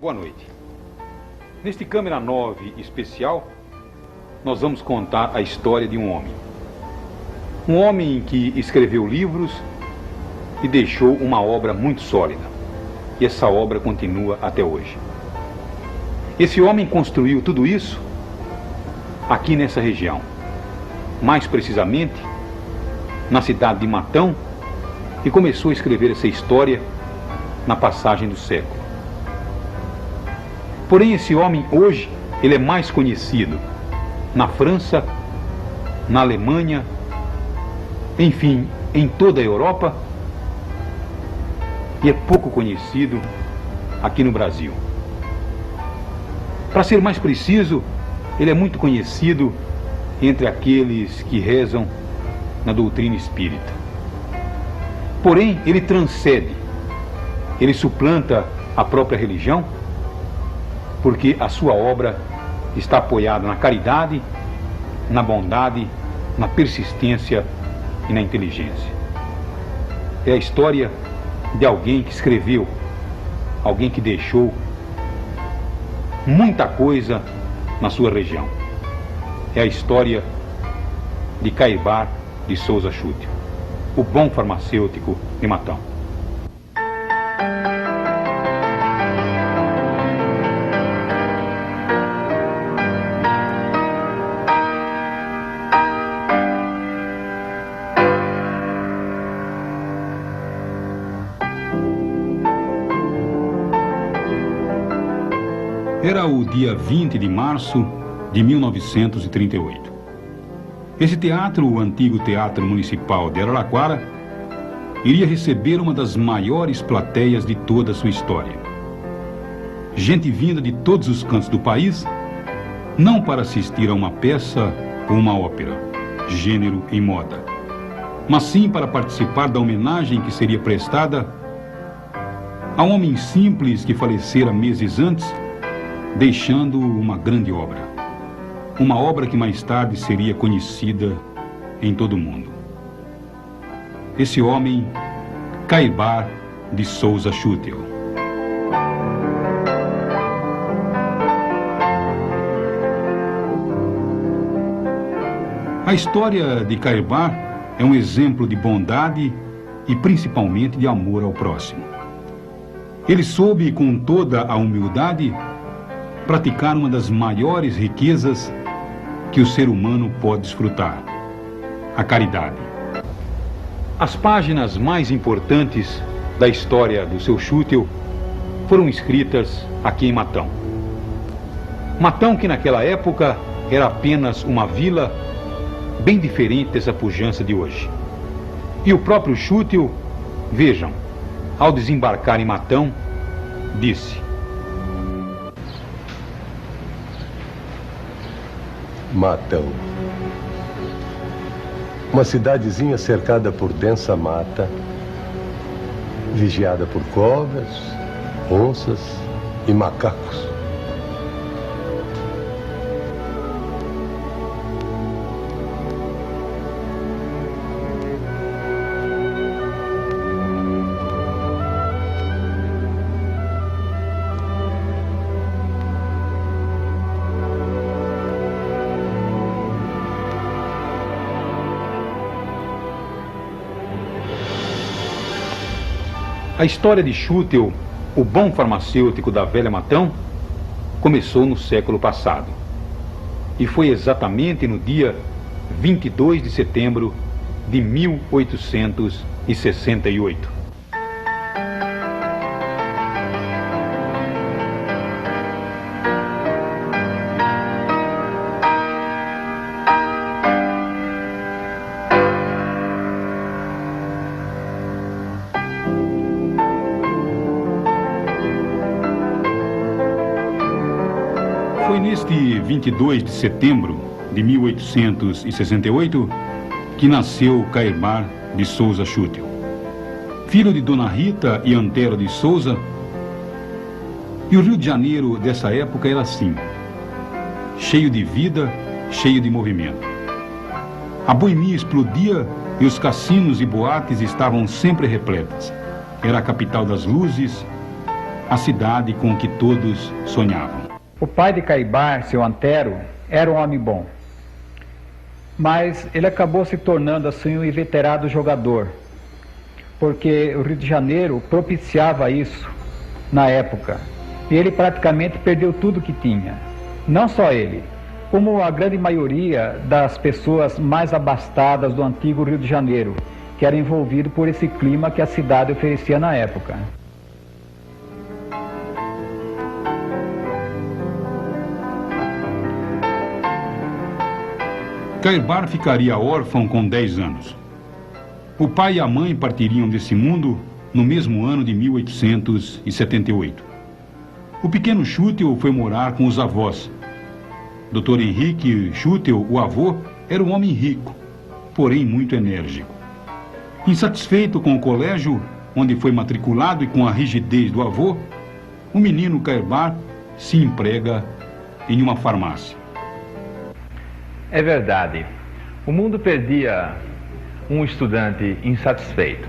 Boa noite. Neste Câmera 9 especial, nós vamos contar a história de um homem. Um homem que escreveu livros e deixou uma obra muito sólida. E essa obra continua até hoje. Esse homem construiu tudo isso aqui nessa região. Mais precisamente, na cidade de Matão, e começou a escrever essa história na passagem do século. Porém, esse homem hoje, ele é mais conhecido na França, na Alemanha, enfim, em toda a Europa, e é pouco conhecido aqui no Brasil. Para ser mais preciso, ele é muito conhecido entre aqueles que rezam na doutrina espírita. Porém, ele transcende, ele suplanta a própria religião, porque a sua obra está apoiada na caridade, na bondade, na persistência e na inteligência. É a história de alguém que escreveu, alguém que deixou muita coisa na sua região. É a história de Caibar de Souza Chútil, o bom farmacêutico de Matão. Era o dia 20 de março de 1938. Esse teatro, o antigo Teatro Municipal de Araraquara, iria receber uma das maiores plateias de toda a sua história. Gente vinda de todos os cantos do país, não para assistir a uma peça ou uma ópera, gênero e moda, mas sim para participar da homenagem que seria prestada a um homem simples que falecera meses antes, deixando uma grande obra. Uma obra que mais tarde seria conhecida em todo o mundo. Esse homem, Caibar de Souza Chútil. A história de Caibar é um exemplo de bondade e principalmente de amor ao próximo. Ele soube, com toda a humildade, praticar uma das maiores riquezas que o ser humano pode desfrutar: a caridade. As páginas mais importantes da história do seu Chútil foram escritas aqui em Matão. Matão, que naquela época era apenas uma vila bem diferente dessa pujança de hoje. E o próprio Chútil, vejam, ao desembarcar em Matão, disse: Matão. Uma cidadezinha cercada por densa mata, vigiada por cobras, onças e macacos. A história de Chútil, o bom farmacêutico da velha Matão, começou no século passado. E foi exatamente no dia 22 de setembro de 1868. Foi neste 22 de setembro de 1868 que nasceu Caibar de Souza Chútil. Filho de Dona Rita e Antero de Souza. E o Rio de Janeiro dessa época era assim, cheio de vida, cheio de movimento. A boemia explodia e os cassinos e boates estavam sempre repletas. Era a capital das luzes, a cidade com que todos sonhavam. O pai de Caibar, seu Antero, era um homem bom, mas ele acabou se tornando assim um inveterado jogador, porque o Rio de Janeiro propiciava isso na época, e ele praticamente perdeu tudo que tinha. Não só ele, como a grande maioria das pessoas mais abastadas do antigo Rio de Janeiro, que era envolvido por esse clima que a cidade oferecia na época. Caibar ficaria órfão com 10 anos. O pai e a mãe partiriam desse mundo no mesmo ano de 1878. O pequeno Schutel foi morar com os avós. Dr. Henrique Schutel, o avô, era um homem rico, porém muito enérgico. Insatisfeito com o colégio, onde foi matriculado e com a rigidez do avô, o menino Caibar se emprega em uma farmácia. É verdade. O mundo perdia um estudante insatisfeito.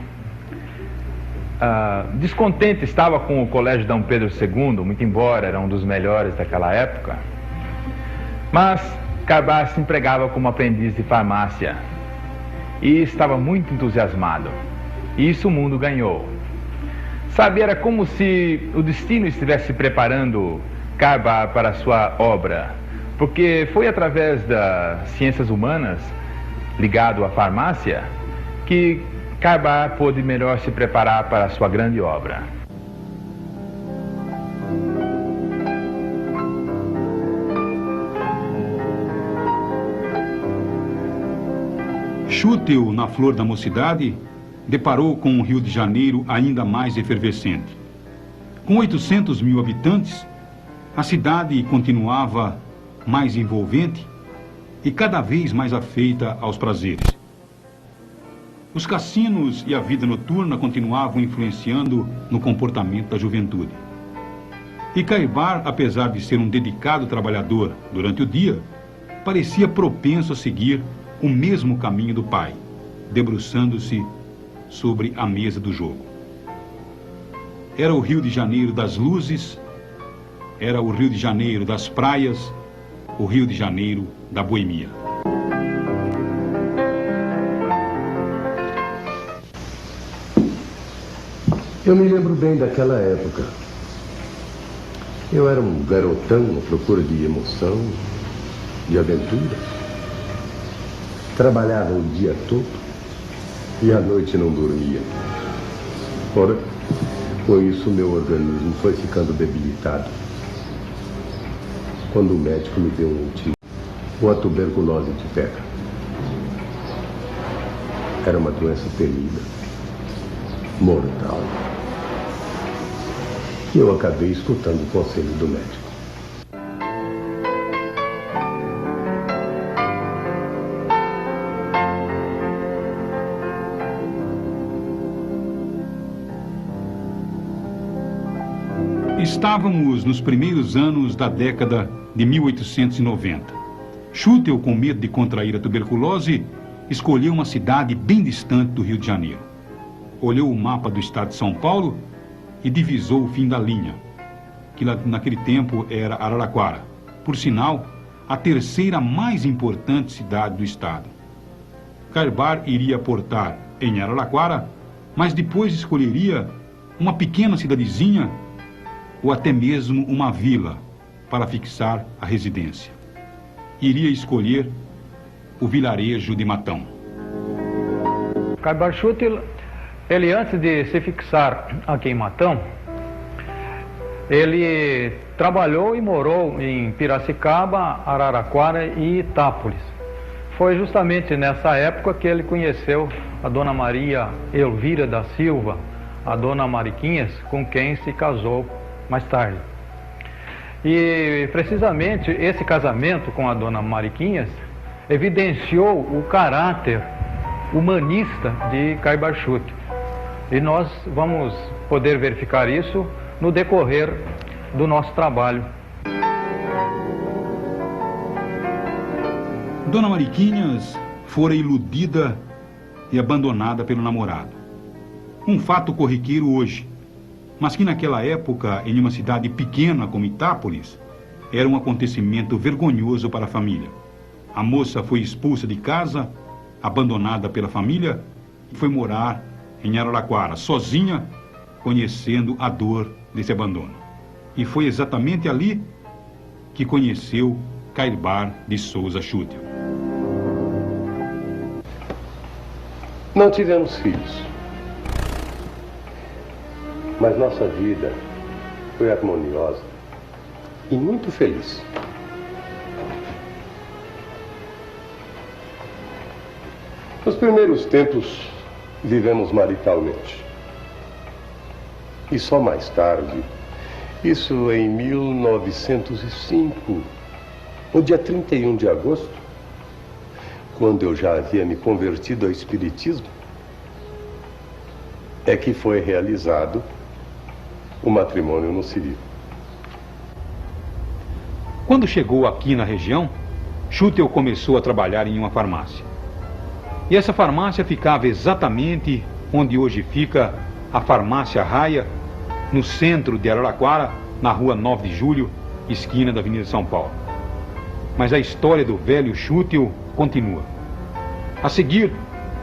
Descontente estava com o Colégio Dom Pedro II, muito embora era um dos melhores daquela época. Mas Caibar se empregava como aprendiz de farmácia e estava muito entusiasmado. E isso o mundo ganhou. Sabe, era como se o destino estivesse preparando Caibar para a sua obra. Porque foi através das ciências humanas, ligado à farmácia, que Caibar pôde melhor se preparar para a sua grande obra. Schutel, na flor da mocidade, deparou com um Rio de Janeiro ainda mais efervescente. Com 800 mil habitantes, a cidade continuava mais envolvente e cada vez mais afeita aos prazeres. Os cassinos e a vida noturna continuavam influenciando no comportamento da juventude. E Caibar, apesar de ser um dedicado trabalhador durante o dia, parecia propenso a seguir o mesmo caminho do pai, debruçando-se sobre a mesa do jogo. Era o Rio de Janeiro das luzes, era o Rio de Janeiro das praias, o Rio de Janeiro da boemia. Eu me lembro bem daquela época. Eu era um garotão à procura de emoção, de aventura. Trabalhava o dia todo e à noite não dormia. Ora, com isso meu organismo foi ficando debilitado. Quando o médico me deu um tiro, a tuberculose te pega. Era uma doença temida, mortal. E eu acabei escutando o conselho do médico. Estávamos nos primeiros anos da década de 1890. Schutel, com medo de contrair a tuberculose, escolheu uma cidade bem distante do Rio de Janeiro. Olhou o mapa do estado de São Paulo e divisou o fim da linha, que naquele tempo era Araraquara, por sinal, a terceira mais importante cidade do estado. Caibar iria aportar em Araraquara, mas depois escolheria uma pequena cidadezinha ou até mesmo uma vila para fixar a residência. Iria escolher o vilarejo de Matão. Caibar Schutel, ele antes de se fixar aqui em Matão, ele trabalhou e morou em Piracicaba, Araraquara e Itápolis. Foi justamente nessa época que ele conheceu a dona Maria Elvira da Silva, a dona Mariquinhas, com quem se casou mais tarde. E precisamente esse casamento com a dona Mariquinhas evidenciou o caráter humanista de Caibar Schutel. E nós vamos poder verificar isso no decorrer do nosso trabalho. Dona Mariquinhas fora iludida e abandonada pelo namorado. Um fato corriqueiro hoje, mas que naquela época, em uma cidade pequena como Itápolis, era um acontecimento vergonhoso para a família. A moça foi expulsa de casa, abandonada pela família, e foi morar em Araraquara, sozinha, conhecendo a dor desse abandono. E foi exatamente ali que conheceu Cairbar de Souza Schuttel. Não tivemos filhos, mas nossa vida foi harmoniosa e muito feliz. Nos primeiros tempos, vivemos maritalmente. E só mais tarde, isso em 1905, no dia 31 de agosto, quando eu já havia me convertido ao espiritismo, é que foi realizado o matrimônio no civil. Quando chegou aqui na região, Schuttel começou a trabalhar em uma farmácia. E essa farmácia ficava exatamente onde hoje fica a Farmácia Raia, no centro de Araraquara, na rua 9 de Julho, esquina da Avenida São Paulo. Mas a história do velho Schuttel continua. A seguir,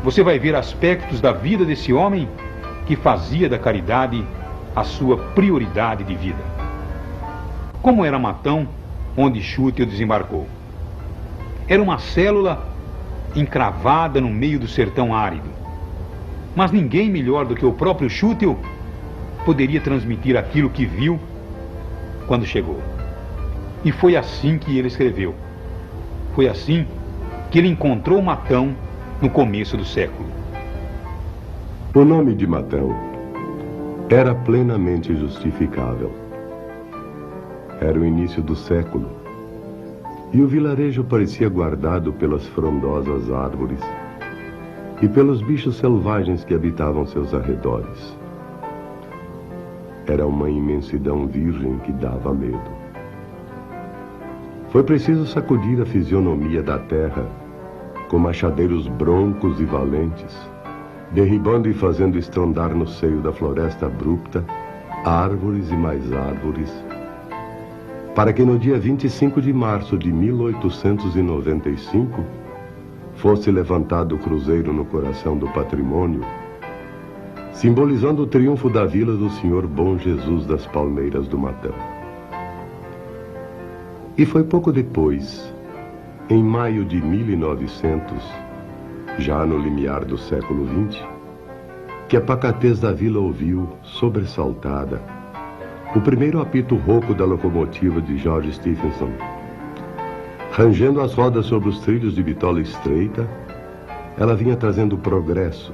você vai ver aspectos da vida desse homem que fazia da caridade a sua prioridade de vida. Como era Matão, onde Schuttel desembarcou? Era uma célula encravada no meio do sertão árido. Mas ninguém melhor do que o próprio Schuttel poderia transmitir aquilo que viu quando chegou. E foi assim que ele escreveu. Foi assim que ele encontrou Matão no começo do século. O nome de Matão era plenamente justificável. Era o início do século e o vilarejo parecia guardado pelas frondosas árvores e pelos bichos selvagens que habitavam seus arredores. Era uma imensidão virgem que dava medo. Foi preciso sacudir a fisionomia da terra com machadeiros broncos e valentes, derribando e fazendo estrondar no seio da floresta abrupta árvores e mais árvores, para que no dia 25 de março de 1895 fosse levantado o cruzeiro no coração do patrimônio, simbolizando o triunfo da vila do Senhor Bom Jesus das Palmeiras do Matão. E foi pouco depois, em maio de 1900, já no limiar do século XX, que a pacatez da vila ouviu, sobressaltada, o primeiro apito rouco da locomotiva de George Stephenson. Rangendo as rodas sobre os trilhos de bitola estreita, ela vinha trazendo progresso,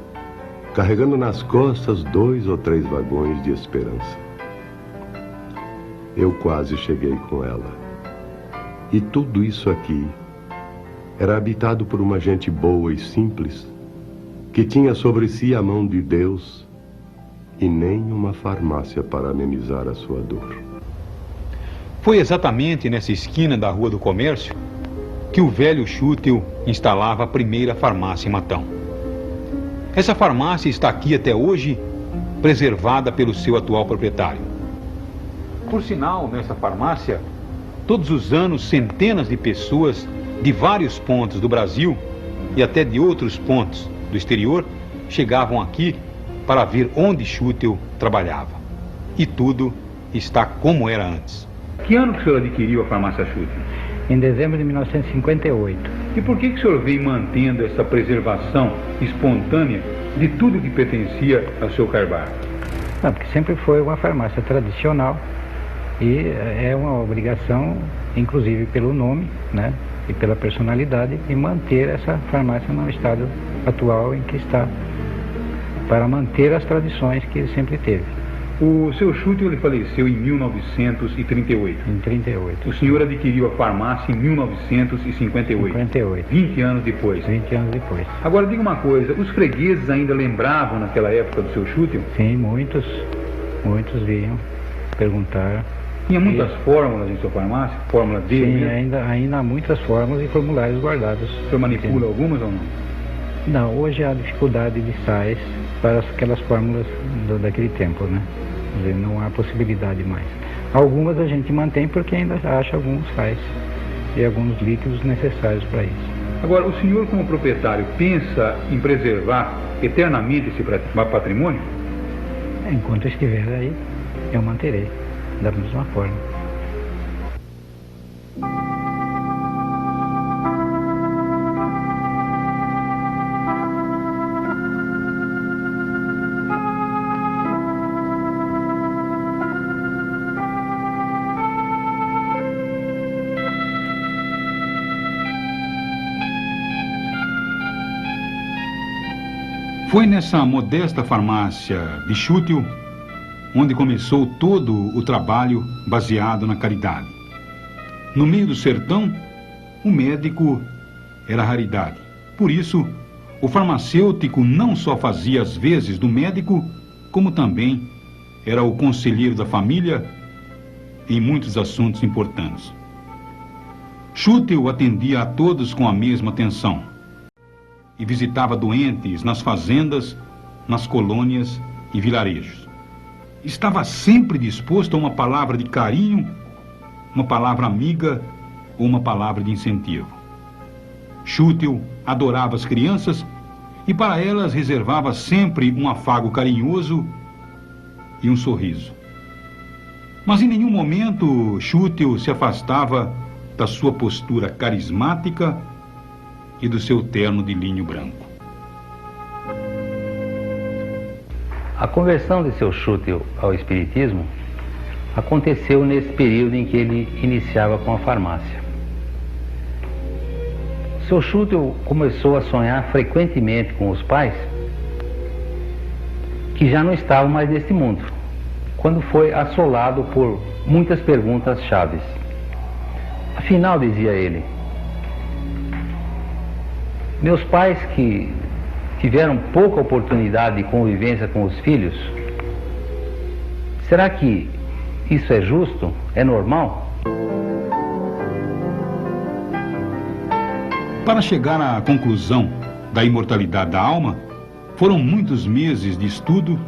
carregando nas costas 2 ou 3 vagões de esperança. Eu quase cheguei com ela. E tudo isso aqui era habitado por uma gente boa e simples, que tinha sobre si a mão de Deus e nem uma farmácia para amenizar a sua dor. Foi exatamente nessa esquina da Rua do Comércio que o velho Schuttel instalava a primeira farmácia em Matão. Essa farmácia está aqui até hoje, preservada pelo seu atual proprietário. Por sinal, nessa farmácia, todos os anos, centenas de pessoas de vários pontos do Brasil e até de outros pontos do exterior chegavam aqui para ver onde Schuttel trabalhava. E tudo está como era antes. Que ano que o senhor adquiriu a farmácia Schuttel? Em dezembro de 1958. E por que o senhor vem mantendo essa preservação espontânea de tudo que pertencia ao seu Cairbar? Não, porque sempre foi uma farmácia tradicional e é uma obrigação, inclusive pelo nome, né, e pela personalidade, de manter essa farmácia no estado atual em que está, para manter as tradições que ele sempre teve. O seu Schuttel, ele faleceu em 1938. Em 38. O senhor adquiriu a farmácia em 1958. 58. 20 anos depois. 20 anos depois. Agora, diga uma coisa, os fregueses ainda lembravam naquela época do seu Schuttel? Sim, muitos vinham perguntar. Tinha muitas fórmulas em sua farmácia? Fórmula D? Sim, mesmo? ainda há muitas fórmulas e formulários guardados. O senhor manipula algumas ou não? Não, hoje há dificuldade de sais para aquelas fórmulas daquele tempo, né? Quer dizer, não há possibilidade mais. Algumas a gente mantém porque ainda acha alguns sais e alguns líquidos necessários para isso. Agora, o senhor, como proprietário, pensa em preservar eternamente esse patrimônio? Enquanto eu estiver aí, eu manterei da mesma forma. Foi nessa modesta farmácia de Schuttel onde começou todo o trabalho baseado na caridade. No meio do sertão, o médico era raridade. Por isso, o farmacêutico não só fazia as vezes do médico, como também era o conselheiro da família em muitos assuntos importantes. Schuttel atendia a todos com a mesma atenção e visitava doentes nas fazendas, nas colônias e vilarejos. Estava sempre disposto a uma palavra de carinho, uma palavra amiga ou uma palavra de incentivo. Schuttel adorava as crianças e para elas reservava sempre um afago carinhoso e um sorriso. Mas em nenhum momento Schuttel se afastava da sua postura carismática e do seu terno de linho branco. A conversão de seu Schuttel ao espiritismo aconteceu nesse período em que ele iniciava com a farmácia. Seu Schuttel começou a sonhar frequentemente com os pais que já não estavam mais neste mundo, quando foi assolado por muitas perguntas chaves. Afinal, dizia ele, meus pais que tiveram pouca oportunidade de convivência com os filhos, será que isso é justo? É normal? Para chegar à conclusão da imortalidade da alma, foram muitos meses de estudo,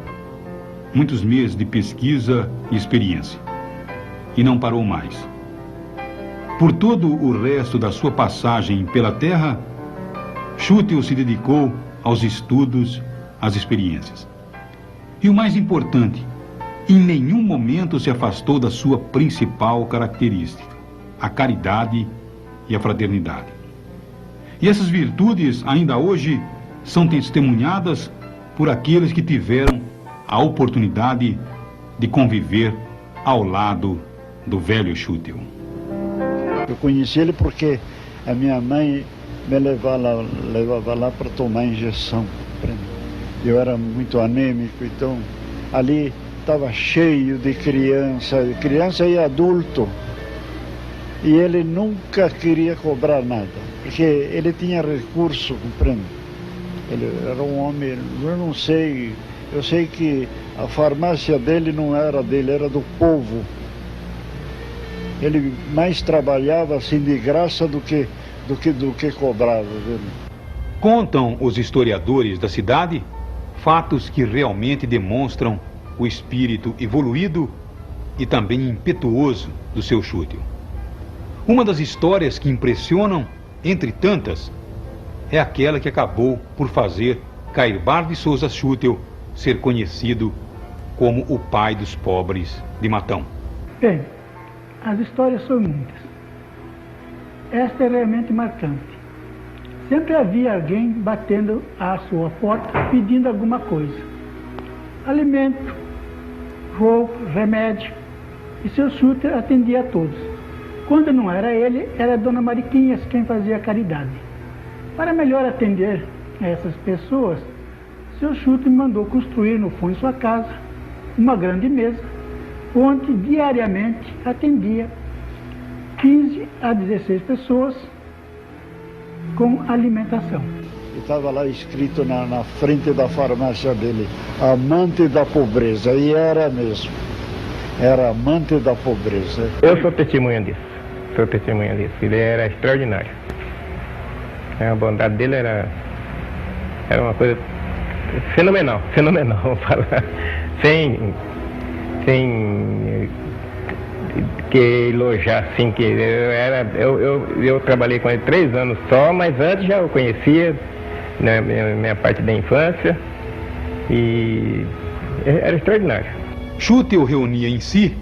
muitos meses de pesquisa e experiência. E não parou mais. Por todo o resto da sua passagem pela Terra, Schuttel se dedicou aos estudos, às experiências. E o mais importante, em nenhum momento se afastou da sua principal característica, a caridade e a fraternidade. E essas virtudes, ainda hoje, são testemunhadas por aqueles que tiveram a oportunidade de conviver ao lado do velho Schuttel. Eu conheci ele porque a minha mãe me levava lá para tomar injeção. Eu era muito anêmico, então ali estava cheio de criança e adulto. E ele nunca queria cobrar nada, porque ele tinha recurso, compreende? Ele era um homem, eu não sei, eu sei que a farmácia dele não era dele, era do povo. Ele mais trabalhava assim de graça do que cobrava. Viu? Contam os historiadores da cidade fatos que realmente demonstram o espírito evoluído e também impetuoso do seu Schuttel. Uma das histórias que impressionam, entre tantas, é aquela que acabou por fazer Cairbar de Souza Schuttel ser conhecido como o pai dos pobres de Matão. Bem, as histórias são muitas. Esta é realmente marcante. Sempre havia alguém batendo à sua porta pedindo alguma coisa. Alimento, roupa, remédio. E seu Schuttel atendia a todos. Quando não era ele, era a dona Mariquinhas quem fazia a caridade. Para melhor atender a essas pessoas, seu Schuttel mandou construir no fundo de sua casa uma grande mesa, onde diariamente atendia 15 a 16 pessoas com alimentação. Estava lá escrito na frente da farmácia dele, amante da pobreza, e era mesmo. Era amante da pobreza. Eu sou testemunha disso. Ele era extraordinário. A bondade dele era uma coisa fenomenal, vamos falar. sem que elogiar, assim, que eu trabalhei com ele 3 anos só, mas antes já o conhecia, na minha parte da infância, e era extraordinário. Schutel reunia em si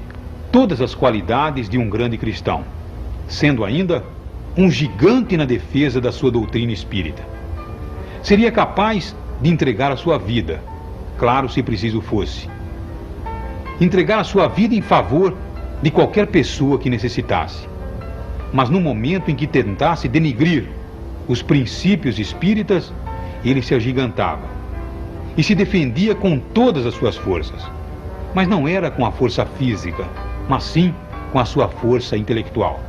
todas as qualidades de um grande cristão, sendo ainda um gigante na defesa da sua doutrina espírita. Seria capaz de entregar a sua vida, claro, se preciso fosse. Entregar a sua vida em favor de qualquer pessoa que necessitasse. Mas no momento em que tentasse denigrir os princípios espíritas, ele se agigantava e se defendia com todas as suas forças. Mas não era com a força física, mas sim com a sua força intelectual.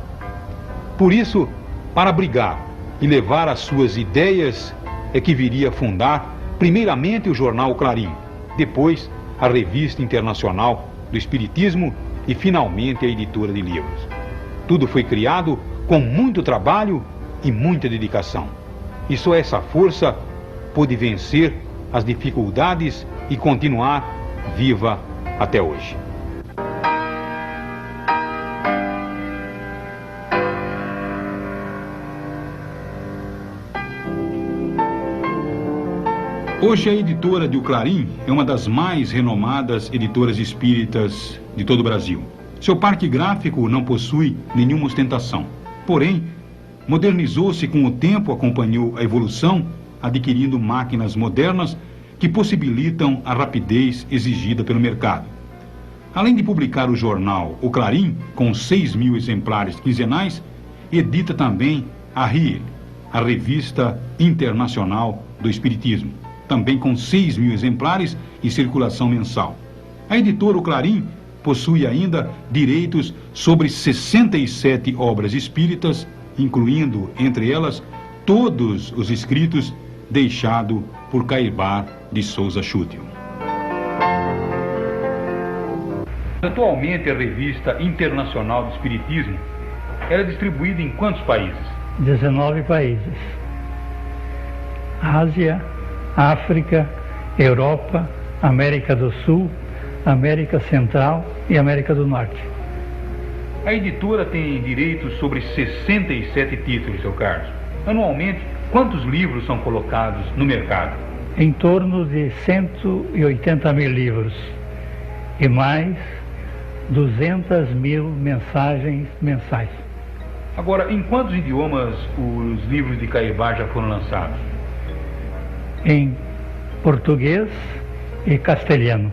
Por isso, para brigar e levar as suas ideias, é que viria a fundar primeiramente o jornal Clarim, depois a Revista Internacional do Espiritismo e finalmente a editora de livros. Tudo foi criado com muito trabalho e muita dedicação. E só essa força pôde vencer as dificuldades e continuar viva até hoje. Hoje a editora de O Clarim é uma das mais renomadas editoras espíritas de todo o Brasil. Seu parque gráfico não possui nenhuma ostentação. Porém, modernizou-se com o tempo, acompanhou a evolução, adquirindo máquinas modernas que possibilitam a rapidez exigida pelo mercado. Além de publicar o jornal O Clarim, com 6.000 exemplares quinzenais, edita também a RIE, a Revista Internacional do Espiritismo, também com 6.000 exemplares em circulação mensal. A editora O Clarim possui ainda direitos sobre 67 obras espíritas, incluindo, entre elas, todos os escritos deixados por Cairbar de Souza Schutel. Atualmente, a Revista Internacional do Espiritismo era distribuída em quantos países? 19 países. Ásia, África, Europa, América do Sul, América Central e América do Norte. A editora tem direitos sobre 67 títulos, seu Carlos. Anualmente, quantos livros são colocados no mercado? Em torno de 180 mil livros e mais 200 mil mensagens mensais. Agora, em quantos idiomas os livros de Cairbar já foram lançados? Em português e castelhano.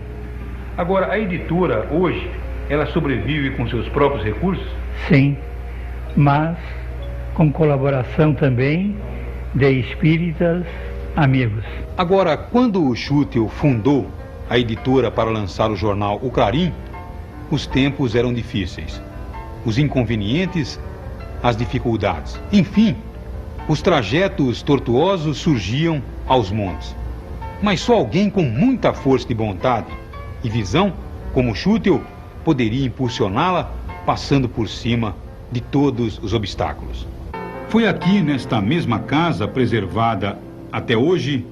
Agora, a editora, hoje, ela sobrevive com seus próprios recursos? Sim, mas com colaboração também de espíritas amigos. Agora, quando o Schutel fundou a editora para lançar o jornal O Clarim, os tempos eram difíceis. Os inconvenientes, as dificuldades. Enfim, os trajetos tortuosos surgiam aos montes. Mas só alguém com muita força de vontade e visão, como Schutel, poderia impulsioná-la, passando por cima de todos os obstáculos. Foi aqui, nesta mesma casa, preservada até hoje,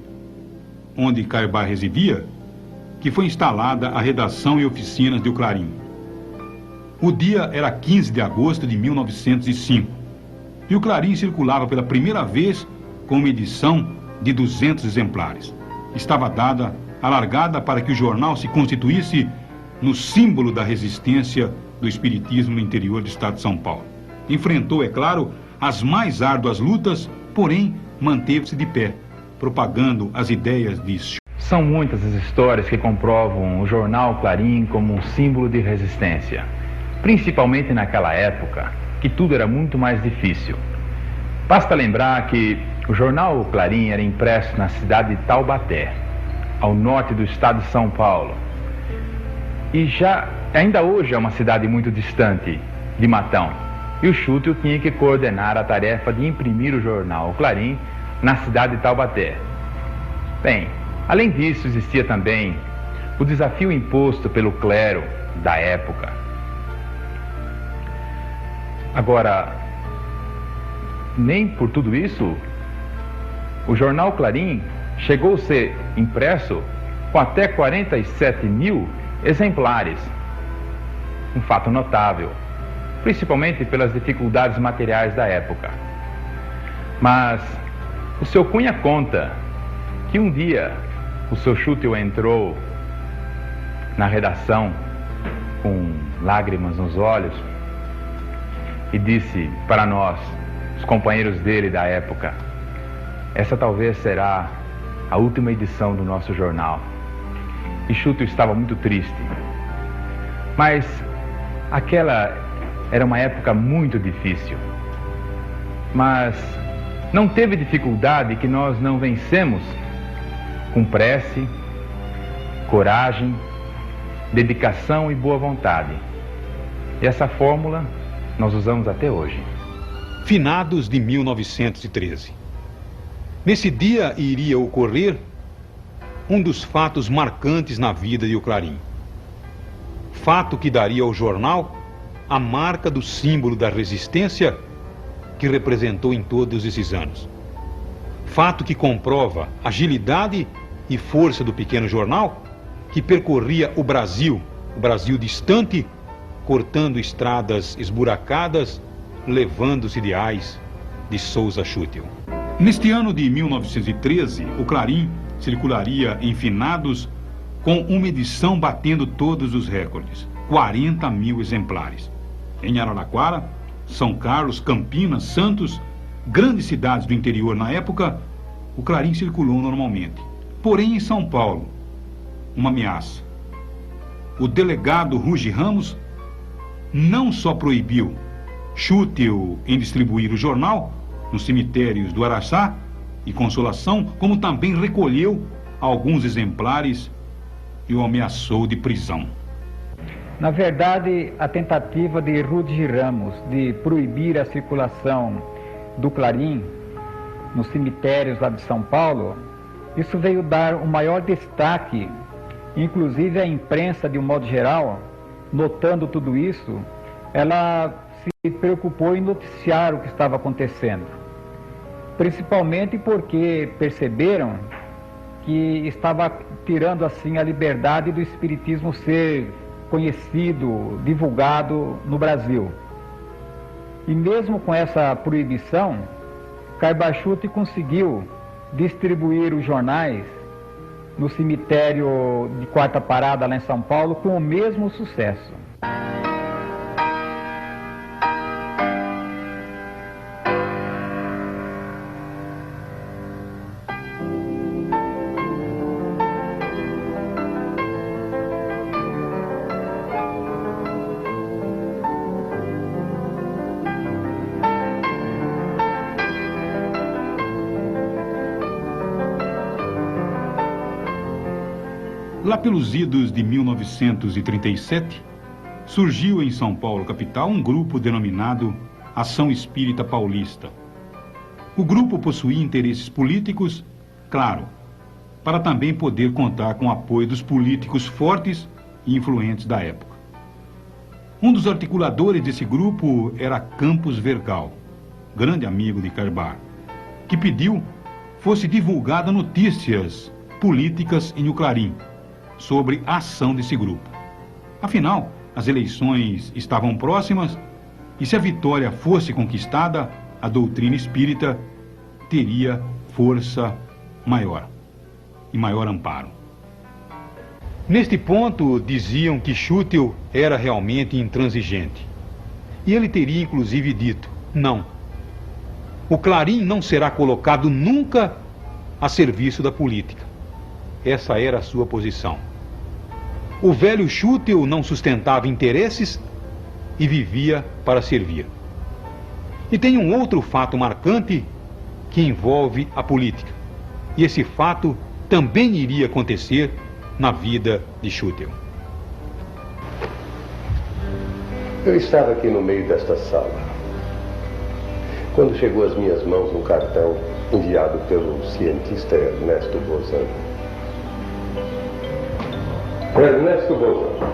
onde Cairbar residia, que foi instalada a redação e oficinas de O Clarim. O dia era 15 de agosto de 1905, e O Clarim circulava pela primeira vez com uma edição de 200 exemplares. Estava dada a largada para que o jornal se constituísse no símbolo da resistência do espiritismo no interior do estado de São Paulo. Enfrentou, é claro, as mais árduas lutas, porém manteve-se de pé, propagando as ideias de Schutel. São muitas as histórias que comprovam o jornal Clarim como um símbolo de resistência, principalmente naquela época, que tudo era muito mais difícil. Basta lembrar que o jornal Clarim era impresso na cidade de Taubaté, ao norte do estado de São Paulo. E ainda hoje é uma cidade muito distante de Matão. E o Schutel tinha que coordenar a tarefa de imprimir o jornal Clarim na cidade de Taubaté. Bem, além disso, existia também o desafio imposto pelo clero da época. Agora, nem por tudo isso, o jornal Clarim chegou a ser impresso com até 47 mil exemplares um fato notável, principalmente pelas dificuldades materiais da época. Mas o seu Cunha conta que um dia o seu Schuttel entrou na redação com lágrimas nos olhos e disse para nós, os companheiros dele da época: essa talvez será a última edição do nosso jornal. E Schuttel estava muito triste. Mas aquela era uma época muito difícil. Mas não teve dificuldade que nós não vencemos com prece, coragem, dedicação e boa vontade. E essa fórmula nós usamos até hoje. Finados de 1913. Nesse dia iria ocorrer um dos fatos marcantes na vida de O Clarim. Fato que daria ao jornal a marca do símbolo da resistência que representou em todos esses anos. Fato que comprova a agilidade e força do pequeno jornal que percorria o Brasil distante, cortando estradas esburacadas, levando os ideais de Souza Schuttel. Neste ano de 1913, O Clarim circularia em finados com uma edição batendo todos os recordes, 40 mil exemplares. Em Araraquara, São Carlos, Campinas, Santos, grandes cidades do interior na época, O Clarim circulou normalmente. Porém, em São Paulo, uma ameaça. O delegado Ruge Ramos não só proibiu Schuttel em distribuir o jornal nos cemitérios do Araçá e Consolação, como também recolheu alguns exemplares e o ameaçou de prisão. Na verdade, a tentativa de Ruge Ramos de proibir a circulação do Clarim nos cemitérios lá de São Paulo, isso veio dar um maior destaque, inclusive a imprensa, de um modo geral, notando tudo isso, ela se preocupou em noticiar o que estava acontecendo. Principalmente porque perceberam que estava tirando assim a liberdade do espiritismo ser conhecido, divulgado no Brasil. E mesmo com essa proibição, Schuttel conseguiu distribuir os jornais no cemitério de Quarta Parada, lá em São Paulo, com o mesmo sucesso. Lá pelos idos de 1937, surgiu em São Paulo, capital, um grupo denominado Ação Espírita Paulista. O grupo possuía interesses políticos, claro, para também poder contar com o apoio dos políticos fortes e influentes da época. Um dos articuladores desse grupo era Campos Vergal, grande amigo de Carbar, que pediu fosse divulgada notícias políticas em O Clarim sobre a ação desse grupo. Afinal, as eleições estavam próximas e se a vitória fosse conquistada, a doutrina espírita teria força maior e maior amparo. Neste ponto, diziam que Schuttel era realmente intransigente. E ele teria inclusive dito: não, o Clarim não será colocado nunca a serviço da política. Essa era a sua posição. O velho Schuttel não sustentava interesses e vivia para servir. E tem um outro fato marcante que envolve a política. E esse fato também iria acontecer na vida de Schuttel. Eu estava aqui no meio desta sala, quando chegou às minhas mãos um cartão enviado pelo cientista Ernesto Bozan. Ernesto Bozan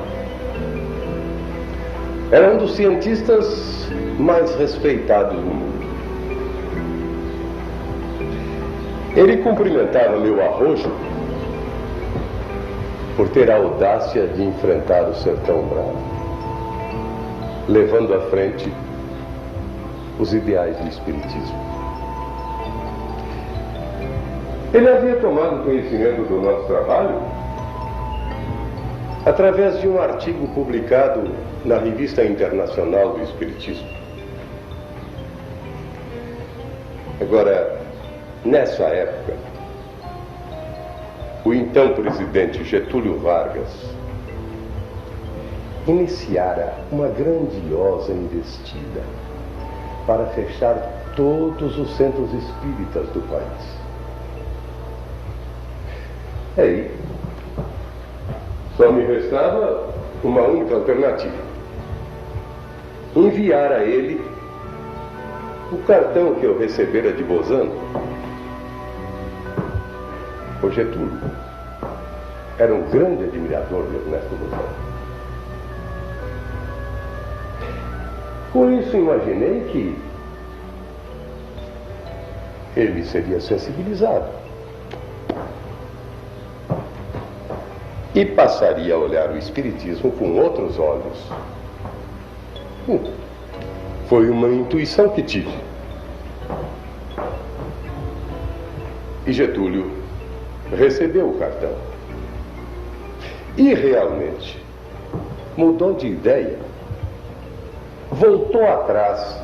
era um dos cientistas mais respeitados do mundo. Ele cumprimentava meu arrojo por ter a audácia de enfrentar o sertão bravo. levando à frente os ideais do Espiritismo. Ele havia tomado conhecimento do nosso trabalho através de um artigo publicado na Revista Internacional do Espiritismo. Agora, nessa época, o então presidente Getúlio Vargas iniciara uma grandiosa investida para fechar todos os centros espíritas do país. Aí, só me restava uma única alternativa: enviar a ele o cartão que eu recebera de Bozano. O Getúlio era um grande admirador de Ernesto Bozano. Com isso, imaginei que ele seria sensibilizado e passaria a olhar o Espiritismo com outros olhos. Foi uma intuição que tive. E Getúlio recebeu o cartão. E realmente mudou de ideia. Voltou atrás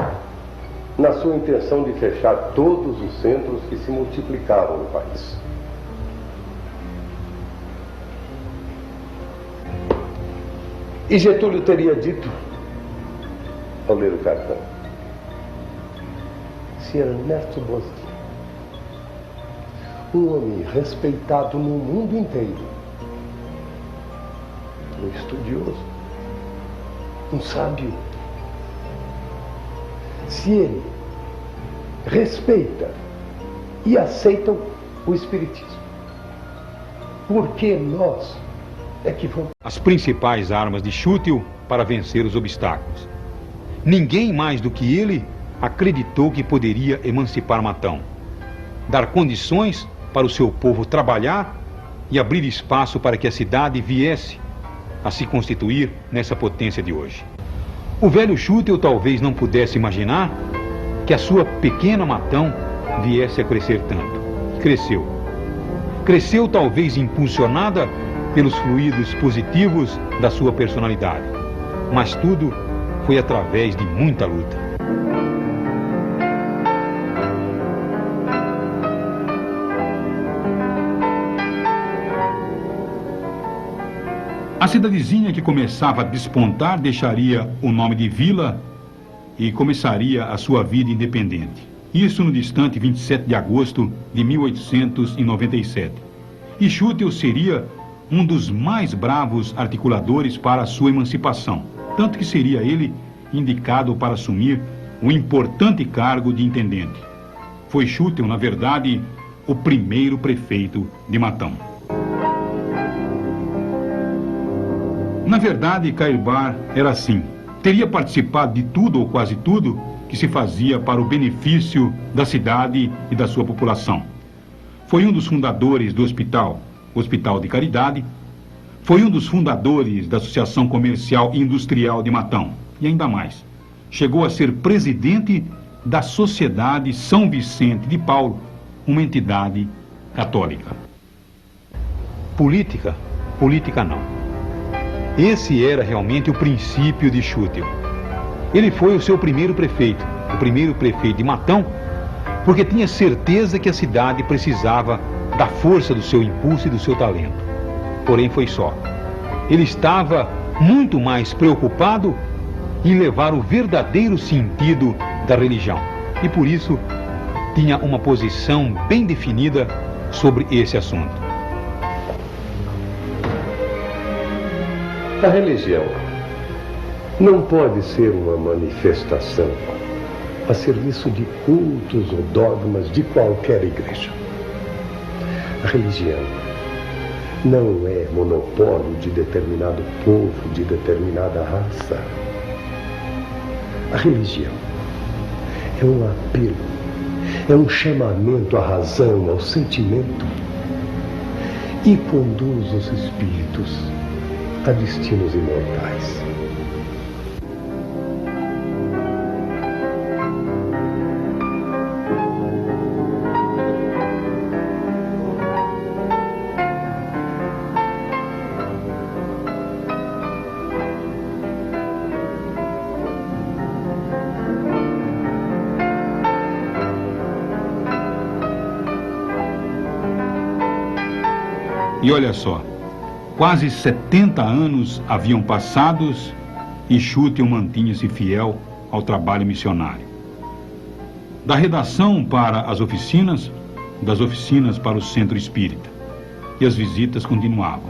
na sua intenção de fechar todos os centros que se multiplicavam no país. E Getúlio teria dito, ao ler o cartão: se Ernesto Bozano, um homem respeitado no mundo inteiro, um estudioso, um sábio, se ele respeita e aceita o Espiritismo, por que nós é que vamos? As principais armas de Schüttel para vencer os obstáculos. Ninguém mais do que ele acreditou que poderia emancipar Matão, dar condições para o seu povo trabalhar e abrir espaço para que a cidade viesse a se constituir nessa potência de hoje. O velho Schüttel talvez não pudesse imaginar que a sua pequena Matão viesse a crescer tanto. Cresceu. Cresceu talvez impulsionada pelos fluidos positivos da sua personalidade. Mas tudo foi através de muita luta. A cidadezinha que começava a despontar deixaria o nome de vila e começaria a sua vida independente. Isso no distante 27 de agosto de 1897. E Schüttel seria um dos mais bravos articuladores para a sua emancipação, tanto que seria ele indicado para assumir o importante cargo de intendente. Foi Schüttel, na verdade, o primeiro prefeito de Matão. Na verdade, Cairbar era assim. Teria participado de tudo ou quase tudo que se fazia para o benefício da cidade e da sua população. Foi um dos fundadores do Hospital de Caridade. Foi um dos fundadores da Associação Comercial e Industrial de Matão. E ainda mais, chegou a ser presidente da Sociedade São Vicente de Paulo, uma entidade católica. Política não. Esse era realmente o princípio de Schüttel. Ele foi o seu primeiro prefeito, o primeiro prefeito de Matão, porque tinha certeza que a cidade precisava da força do seu impulso e do seu talento. Porém, foi só. Ele estava muito mais preocupado em levar o verdadeiro sentido da religião. E por isso, tinha uma posição bem definida sobre esse assunto. A religião não pode ser uma manifestação a serviço de cultos ou dogmas de qualquer igreja. A religião não é monopólio de determinado povo, de determinada raça. A religião é um apelo, é um chamamento à razão, ao sentimento, e conduz os espíritos a destinos imortais. E olha só, quase 70 anos haviam passados e Schüttel mantinha-se fiel ao trabalho missionário. Da redação para as oficinas, das oficinas para o centro espírita. E as visitas continuavam.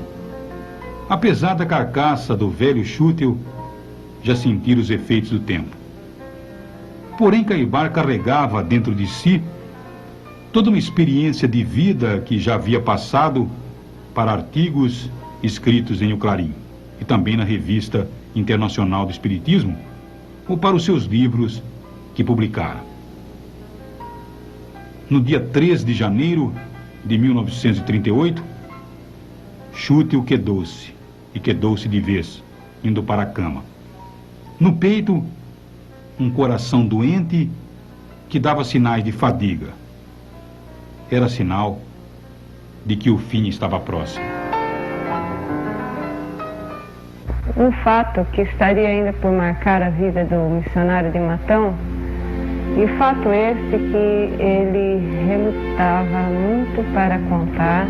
Apesar da carcaça do velho Schüttel já sentir os efeitos do tempo. Porém, Caibar carregava dentro de si toda uma experiência de vida que já havia passado para artigos escritos em O Clarim e também na Revista Internacional do Espiritismo ou para os seus livros que publicara. No dia 3 de janeiro de 1938, Schüttel quedou-se, e quedou-se de vez, indo para a cama. No peito, um coração doente que dava sinais de fadiga. Era sinal de que o fim estava próximo. Um fato que estaria ainda por marcar a vida do missionário de Matão, e fato esse que ele relutava muito para contar,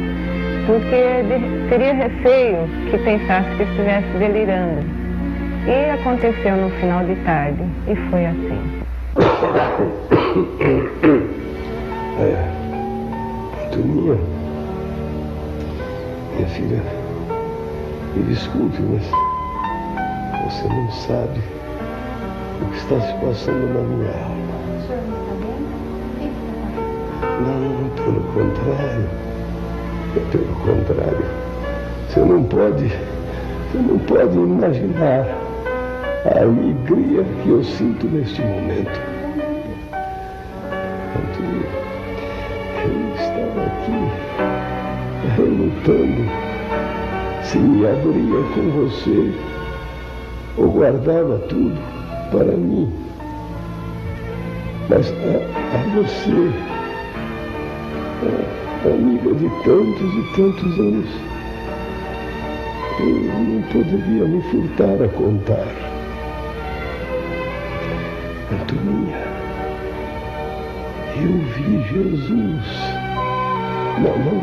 porque teria receio que pensasse que estivesse delirando. E aconteceu no final de tarde, e foi assim. Toninha, minha filha, me desculpe, mas você não sabe o que está se passando na minha alma. O senhor não está bem? Não, pelo contrário. Pelo contrário. Você não pode imaginar a alegria que eu sinto neste momento. Antônio, eu estava aqui relutando se me abria com você ou guardava tudo para mim. Mas a você, amiga de tantos e tantos anos, eu não poderia me furtar a contar. Antoninha, eu vi Jesus. Não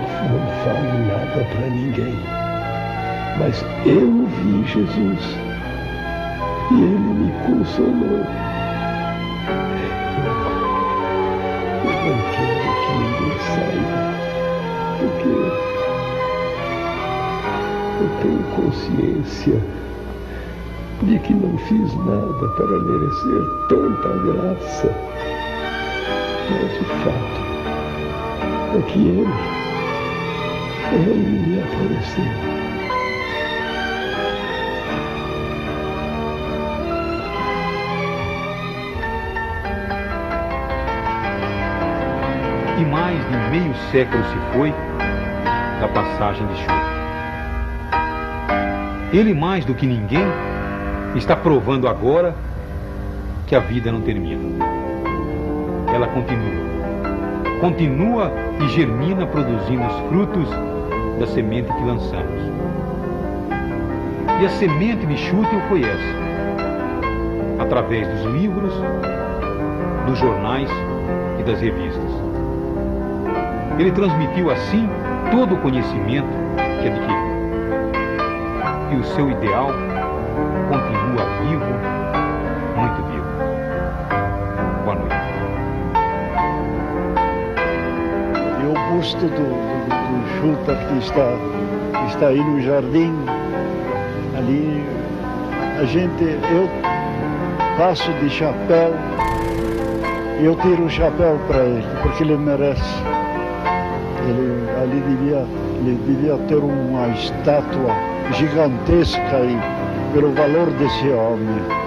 fale nada para ninguém, mas eu vi Jesus e ele me consolou. Eu não quero que ninguém saiba, porque eu tenho consciência de que não fiz nada para merecer tanta graça. Mas o fato é que ele me apareceu. E mais de meio século se foi da passagem de Schüttel. Ele, mais do que ninguém, está provando agora que a vida não termina. Ela continua e germina, produzindo os frutos da semente que lançamos. E a semente de Schüttel foi essa, através dos livros, dos jornais e das revistas. Ele transmitiu assim todo o conhecimento que adquiriu. E o seu ideal continua vivo, muito vivo. Boa noite. E o busto do Schüttel que está aí no jardim, ali, eu passo de chapéu e eu tiro o chapéu para ele, porque ele merece. Ele devia ter uma estátua gigantesca aí, pelo valor desse homem.